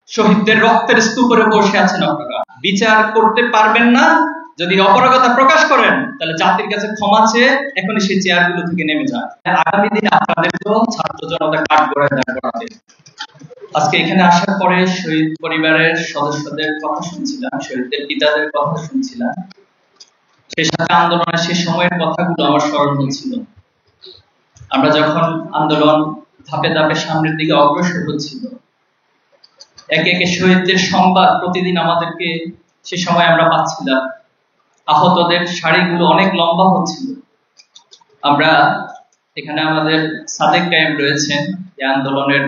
শহীদদের রক্তের স্তূপে বসে আছেন আপনারা, বিচার করতে পারবেন না। যদি অপারগতা প্রকাশ করেন তাহলে জাতির কাছে ক্ষমা চেয়ে এখনই সেই চেয়ারগুলো থেকে নেমে যান। আগামী দিনে আপনাদেরকেও ছাত্র জনতা কাঠগড়ায় দাঁড় করাবে। আজকে এখানে আসার পরে শহীদ পরিবারের সদস্যদের কথা শুনছিলাম, শহীদদের পিতাদের কথা শুনছিলাম, সেই সাথে আন্দোলনের সেই সময়ের কথাগুলো আমার স্মরণ হচ্ছিল। আমরা যখন আন্দোলন ধাপে ধাপে সামনের দিকে অগ্রসর হচ্ছিল, একে একে শহীদদের সংবাদ প্রতিদিন আমাদেরকে সে সময় আমরা পাচ্ছিলাম। আহতদের সারিগুলো অনেক লম্বা হচ্ছিল। আমরা এখানে আমাদের সাদেক কায়েম রয়েছেন, এই আন্দোলনের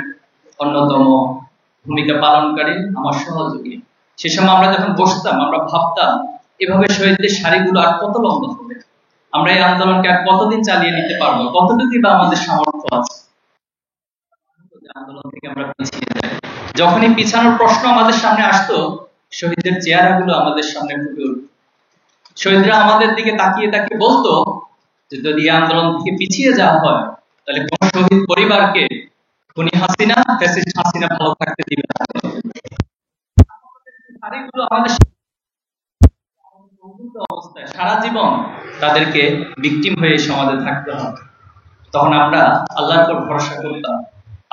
অন্যতম ভূমিকা পালনকারী, আমার সহযোগী। সে সময় আমরা যখন বসতাম আমরা ভাবতাম এভাবে শহীদদের সারিগুলো আর কত লম্বা হবে, আমরা এই আন্দোলনকে আর কতদিন চালিয়ে নিতে পারবো, কতটুকু বা আমাদের সামর্থ্য আছে। আন্দোলন থেকে আমরা পিছিয়ে যাই। যখনই পিছানোর প্রশ্ন আমাদের সামনে আসতো, শহীদদের চেহারাগুলো আমাদের সামনে ফুটে উঠত। শহীদরা আমাদের দিকে তাকিয়ে তাকিয়ে বলতো যে যদি আন্দোলন থেকে পিছিয়ে যাওয়া হয় তাহলে কোন শহীদ পরিবারকে খুনি হাসিনা, ফ্যাসিস্ট হাসিনা ভালো থাকতে দিবে না। অবস্থায় সারা জীবন তাদেরকে ভিকটিম হয়ে সমাজে থাকতে হবে। তখন আমরা আল্লাহর উপর ভরসা করতাম।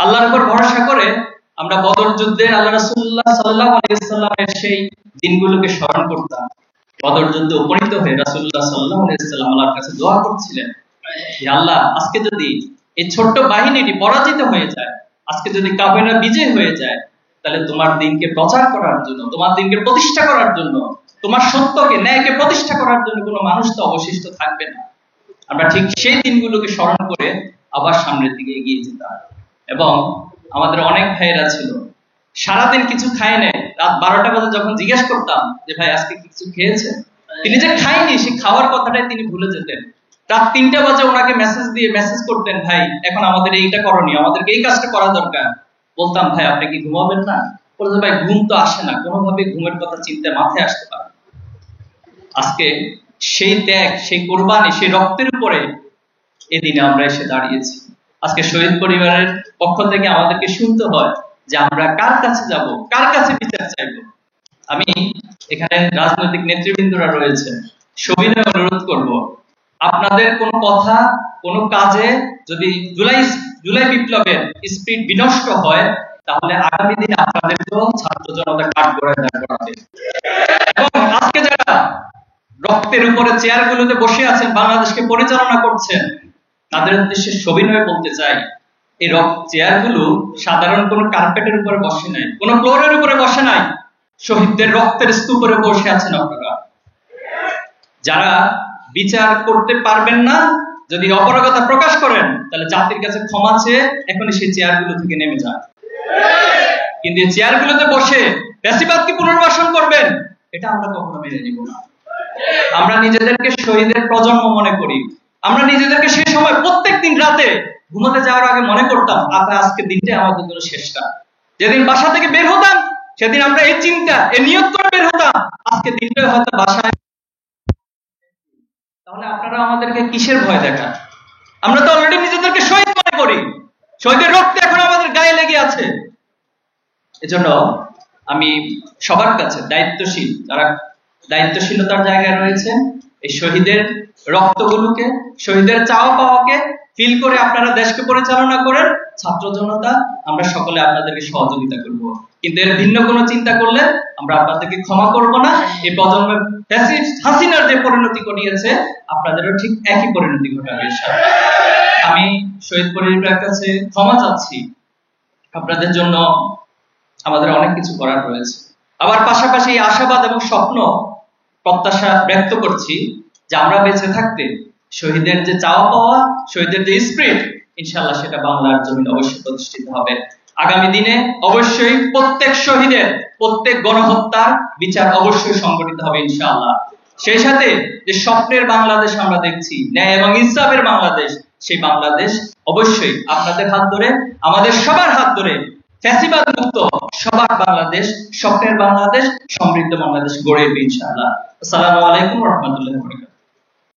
আল্লাহর উপর ভরসা করে আমরা বদর যুদ্ধে আল্লাহ রাসূলুল্লাহ সাল্লাল্লাহু আলাইহি ওয়াসাল্লামের সেই দিনগুলোকে স্মরণ করতাম। বদর যুদ্ধে উপনীত হয়ে রাসূলুল্লাহ সাল্লাল্লাহু আলাইহি ওয়াসাল্লাম আল্লাহর কাছে দোয়া করছিলেন, হে আল্লাহ, আজকে যদি এই ছোট্ট বাহিনীটি পরাজিত হয়ে যায়, আজকে যদি কাফেররা বিজয় হয়ে যায়, তাহলে তোমার দিনকে প্রচার করার জন্য, তোমার দিনকে প্রতিষ্ঠা করার জন্য, তোমার সত্যকে, ন্যায়কে প্রতিষ্ঠা করার জন্য কোনো মানুষ তো অবশিষ্ট থাকবে না। আমরা ঠিক সেই দিনগুলোকে স্মরণ করে আবার সামনের দিকে এগিয়ে যেতাম। এবং আমাদের অনেক ভাইয়েরা ছিল সারাদিন কিছু খায় নাই, রাত 12টা বাজে যখন জিজ্ঞেস করতাম যে ভাই আজকে কিছু খেয়েছেন, তিনি যে খায়নি সেই খাওয়ার কথাটাই তিনি ভুলে যেতেন। রাত 3টা বাজে ওনাকে মেসেজ করতেন, ভাই এখন আমাদের এইটা করণীয়, আমাদেরকে এই কাজটা করা দরকার। বলতাম ভাই আপনি কি ঘুমাবেন না? বলতে ভাই ঘুম তো আসে না, কোনোভাবে ঘুমের কথা চিন্তা মাথায় আসতে পারে। আজকে সেই ত্যাগ, সেই কোরবানি, সেই রক্তের উপরে এদিনে আমরা এসে দাঁড়িয়েছি। আজকে শহীদ পরিবারের পক্ষ থেকে আমাদেরকে শুনতে হয় যে আমরা কার কাছে যাব, কার কাছে বিচার চাইব। আমি এখানে রাজনৈতিক নেতৃবৃন্দরা রয়েছে, সবিনয় অনুরোধ করব, আপনাদের কোনো কথা, কোনো কাজে যদি জুলাই বিপ্লবের স্পিরিট বিনষ্ট হয়, তাহলে আগামী দিনে আপনাদেরকেও ছাত্র জনতা কাঠগড়ায় দাঁড় করাবে। এবং আজকে যারা রক্তের উপরে চেয়ারগুলোতে বসে আছেন, বাংলাদেশকে পরিচালনা করছেন, তাদের উদ্দেশ্যে সবিনয় বলতে চাই, এই চেয়ারগুলো সাধারণ কোনো কার্পেটের উপরে বসে নাই, কোনো ফ্লোরের উপরে বসে নাই, শহীদদের রক্তের স্তূপে বসে আছেন আপনারা। যারা বিচার করতে পারবেন না, যদি অপারগতা প্রকাশ করেন, তাহলে জাতির কাছে ক্ষমা চেয়ে এখনই সেই চেয়ারগুলো থেকে নেমে যান। কিন্তু এই চেয়ারগুলোতে বসে ফ্যাসিবাদকে পুনর্বাসন করবেন, এটা আমরা কখনো মেনে নিব না। আমরা নিজেদেরকে শহীদের প্রজন্ম মনে করি। আমরা নিজেদেরকে সেই সময় প্রত্যেকদিন রাতে ঘুমাতে যাওয়ার আগে মনে করতাম আজকে দিনটা আমাদের জন্য শেষটা। যেদিন বাসা থেকে বের হতাম সেদিন আমরা এই চিন্তা, এই নিয়ত করে বের হতাম আজকে দিনটা হয়তো বাসায়। তাহলে আপনারা আমাদেরকে কিসের ভয় দেখান? আমরা তো অলরেডি নিজেদেরকে শহীদ মনে করি, শহীদের রক্ত এখন আমাদের গায়ে লেগে আছে। এজন্য আমি সবার কাছে দায়িত্বশীল, যারা দায়িত্বশীলতার জায়গায় রয়েছেন, এই শহীদের রক্তগুলোকে, শহীদের চাওয়া পাওয়াকে ফিল করে আপনারা দেশকে পরিচালনা করেন। ছাত্র জনতা আমরা সকলে আপনাদেরকে সহযোগিতা করব, কিন্তু এর ভিন্ন কোনো চিন্তা করলে আমরা আপনাদেরকে ক্ষমা করব না। এই প্রজন্মের ফ্যাসিস্ট হাসিনার যে পরিণতি ঘটিয়েছে, আপনাদেরও ঠিক একই পরিণতি ঘটাবে। আমি শহীদ পরিবারের কাছে ক্ষমা চাচ্ছি। আপনাদের জন্য আমাদের অনেক কিছু করার রয়েছে। আবার পাশাপাশি আশাবাদ এবং স্বপ্ন, প্রত্যাশা ব্যক্ত করছি যে আমরা বেঁচে থাকতে শহীদের যে চাওয়া পাওয়া, শহীদের যে স্পিরিট, ইনশাআল্লাহ সেটা বাংলার জমিনে অবশ্যই প্রতিষ্ঠিত হবে। আগামী দিনে অবশ্যই প্রত্যেক শহীদের, প্রত্যেক গণহত্যার বিচার অবশ্যই সংগঠিত হবে ইনশাআল্লাহ। সেই সাথে যে স্বপ্নের বাংলাদেশ আমরা দেখছি, ন্যায় এবং ইনসাফের বাংলাদেশ, সেই বাংলাদেশ অবশ্যই আপনাদের হাত ধরে, আমাদের সবার হাত ধরে ফ্যাসিবাদ মুক্ত সবার বাংলাদেশ, স্বপ্নের বাংলাদেশ, সমৃদ্ধ বাংলাদেশ গড়ে উঠবে ইনশাআল্লাহ। আসসালামু আলাইকুম ওয়া রাহমাতুল্লাহি ওয়া বারাকাতুহু।